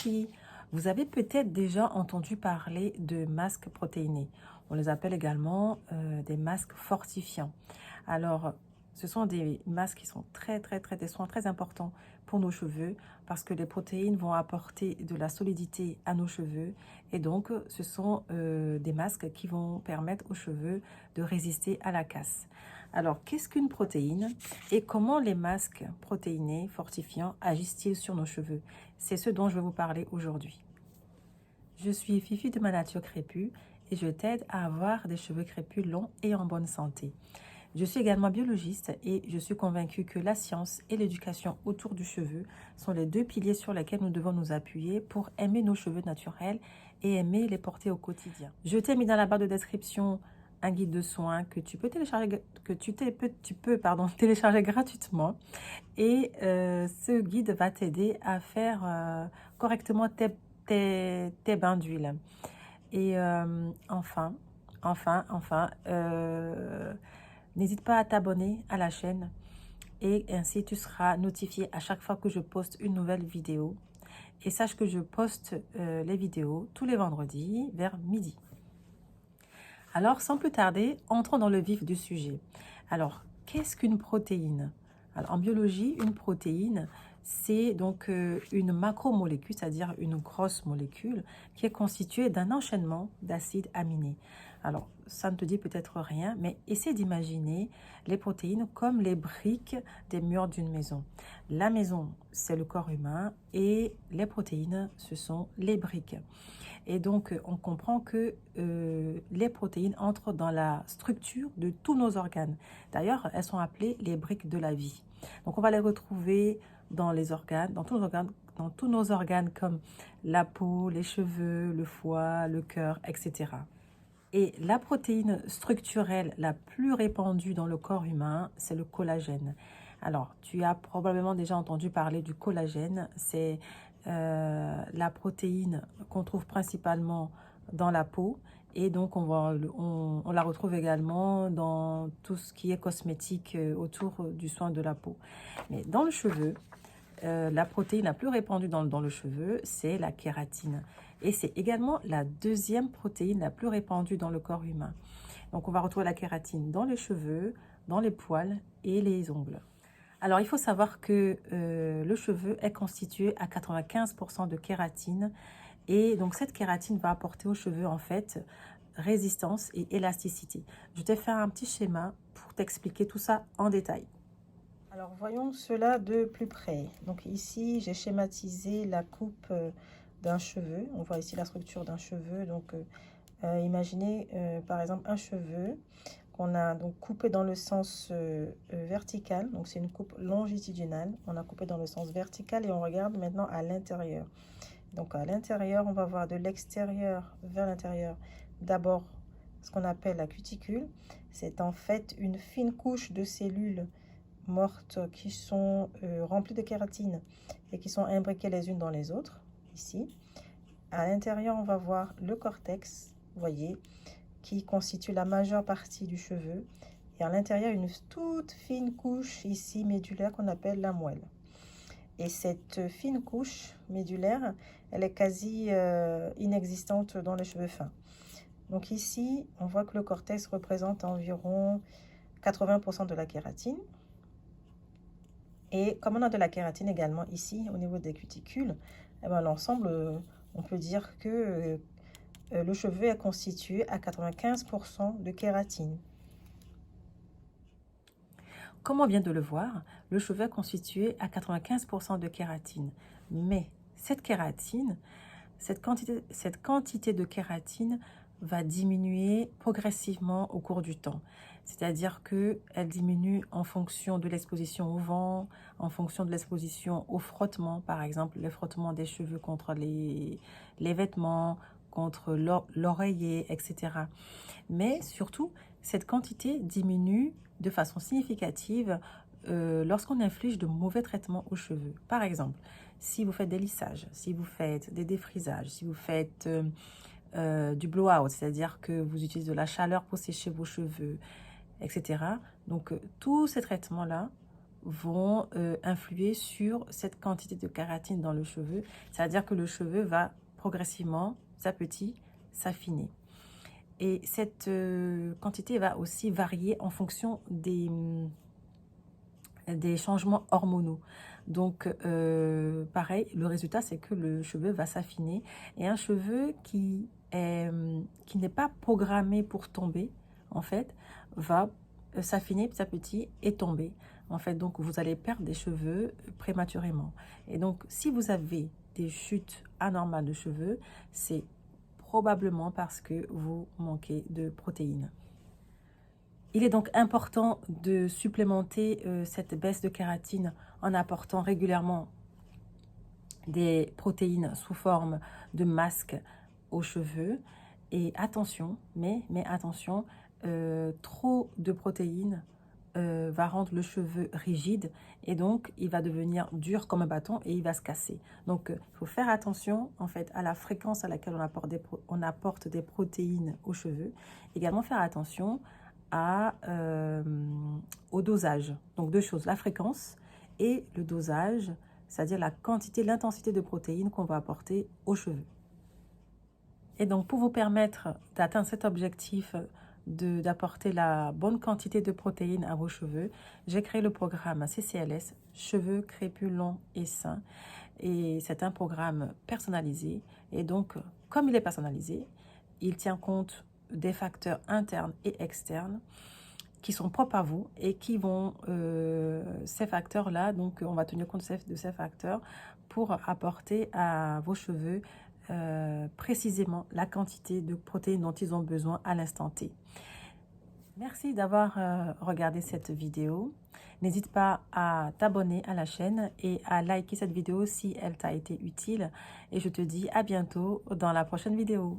filles, vous avez peut-être déjà entendu parler de masques protéinés. On les appelle également des masques fortifiants. Alors, ce sont des masques qui sont des soins très importants pour nos cheveux parce que les protéines vont apporter de la solidité à nos cheveux et donc ce sont des masques qui vont permettre aux cheveux de résister à la casse. Alors, qu'est-ce qu'une protéine et comment les masques protéinés fortifiants agissent-ils sur nos cheveux? C'est ce dont je vais vous parler aujourd'hui. Je suis Fifi de ma nature crépue et je t'aide à avoir des cheveux crépus longs et en bonne santé. Je suis également biologiste et je suis convaincue que la science et l'éducation autour du cheveu sont les deux piliers sur lesquels nous devons nous appuyer pour aimer nos cheveux naturels et aimer les porter au quotidien. Je t'ai mis dans la barre de description un guide de soins que tu peux télécharger, télécharger gratuitement. Et ce guide va t'aider à faire correctement tes bains d'huile. Et enfin, n'hésite pas à t'abonner à la chaîne et ainsi tu seras notifié à chaque fois que je poste une nouvelle vidéo. Et sache que je poste les vidéos tous les vendredis vers midi. Alors, sans plus tarder, entrons dans le vif du sujet. Alors, qu'est-ce qu'une protéine? Alors, en biologie, une protéine, c'est donc une macromolécule, c'est-à-dire une grosse molécule qui est constituée d'un enchaînement d'acides aminés. Alors, ça ne te dit peut-être rien, mais essaie d'imaginer les protéines comme les briques des murs d'une maison. La maison, c'est le corps humain et les protéines, ce sont les briques. Et donc, on comprend que les protéines entrent dans la structure de tous nos organes. D'ailleurs, elles sont appelées les briques de la vie. Donc, on va les retrouver dans les organes, dans tous nos organes comme la peau, les cheveux, le foie, le cœur, etc. Et la protéine structurelle la plus répandue dans le corps humain, c'est le collagène. Alors, tu as probablement déjà entendu parler du collagène. C'est la protéine qu'on trouve principalement dans la peau. Et donc, on la retrouve également dans tout ce qui est cosmétique autour du soin de la peau. Mais dans le cheveu, la protéine la plus répandue dans le cheveu, c'est la kératine. Et c'est également la deuxième protéine la plus répandue dans le corps humain. Donc, on va retrouver la kératine dans les cheveux, dans les poils et les ongles. Alors, il faut savoir que le cheveu est constitué à 95% de kératine. Et donc, cette kératine va apporter aux cheveux, en fait, résistance et élasticité. Je t'ai fait un petit schéma pour t'expliquer tout ça en détail. Alors, voyons cela de plus près. Donc, ici, j'ai schématisé la coupe d'un cheveu. On voit ici la structure d'un cheveu. Donc, imaginez, par exemple, un cheveu qu'on a donc coupé dans le sens vertical. Donc, c'est une coupe longitudinale. On a coupé dans le sens vertical et on regarde maintenant à l'intérieur. Donc, à l'intérieur, on va voir de l'extérieur vers l'intérieur. D'abord, ce qu'on appelle la cuticule. C'est en fait une fine couche de cellules mortes qui sont remplies de kératine et qui sont imbriquées les unes dans les autres, ici. À l'intérieur, on va voir le cortex, vous voyez, qui constitue la majeure partie du cheveu. Et à l'intérieur, une toute fine couche ici médulaire qu'on appelle la moelle. Et cette fine couche médulaire, elle est quasi inexistante dans les cheveux fins. Donc ici, on voit que le cortex représente environ 80% de la kératine. Et comme on a de la kératine également ici, au niveau des cuticules, eh ben, l'ensemble, on peut dire que le cheveu est constitué à 95% de kératine. Comme on vient de le voir, le cheveu est constitué à 95% de kératine. Mais cette kératine, cette quantité de kératine va diminuer progressivement au cours du temps. C'est-à-dire qu'elle diminue en fonction de l'exposition au vent, en fonction de l'exposition au frottement, par exemple, le frottement des cheveux contre les vêtements, contre l'oreiller, etc. Mais surtout, cette quantité diminue de façon significative lorsqu'on inflige de mauvais traitements aux cheveux. Par exemple, si vous faites des lissages, si vous faites des défrisages, si vous faites du blowout, c'est-à-dire que vous utilisez de la chaleur pour sécher vos cheveux, etc. Donc, tous ces traitements-là vont influer sur cette quantité de kératine dans le cheveu. C'est-à-dire que le cheveu va progressivement, petit à petit, s'affiner. Et cette quantité va aussi varier en fonction des changements hormonaux. Donc, pareil, le résultat, c'est que le cheveu va s'affiner. Et un cheveu qui n'est pas programmé pour tomber, en fait, va s'affiner petit à petit et tomber. En fait, donc, vous allez perdre des cheveux prématurément. Et donc, si vous avez des chutes anormales de cheveux, c'est probablement parce que vous manquez de protéines. Il est donc important de supplémenter cette baisse de kératine en apportant régulièrement des protéines sous forme de masque aux cheveux. Et attention, mais attention, trop de protéines va rendre le cheveu rigide et donc il va devenir dur comme un bâton et il va se casser. Donc il faut faire attention en fait à la fréquence à laquelle on apporte des protéines aux cheveux. Également faire attention au dosage. Donc deux choses, la fréquence et le dosage, c'est-à-dire la quantité, l'intensité de protéines qu'on va apporter aux cheveux. Et donc pour vous permettre d'atteindre cet objectif d'apporter la bonne quantité de protéines à vos cheveux, j'ai créé le programme CCLS, Cheveux crépus longs et sains. Et c'est un programme personnalisé. Et donc, comme il est personnalisé, il tient compte des facteurs internes et externes qui sont propres à vous et qui vont, ces facteurs-là, donc on va tenir compte de ces facteurs pour apporter à vos cheveux précisément la quantité de protéines dont ils ont besoin à l'instant T. Merci d'avoir regardé cette vidéo. N'hésite pas à t'abonner à la chaîne et à liker cette vidéo si elle t'a été utile. Et je te dis à bientôt dans la prochaine vidéo.